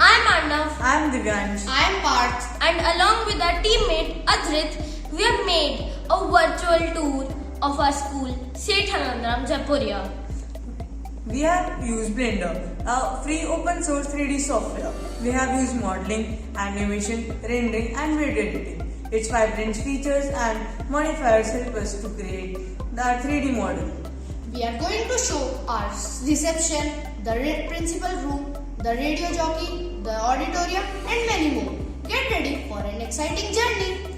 I'm Arnav. I'm Divyansh. I'm Parth. And along with our teammate Adhrit, we have made a virtual tour of our school, Seth Anandram, Jaipuria. We have used Blender, a free open source 3D software. We have used modeling, animation, rendering and video editing. Its vibrant features and modifiers help us to create the 3D model. We are going to show our reception, the principal room, the radio jockey, the auditorium and many more. Get ready for an exciting journey.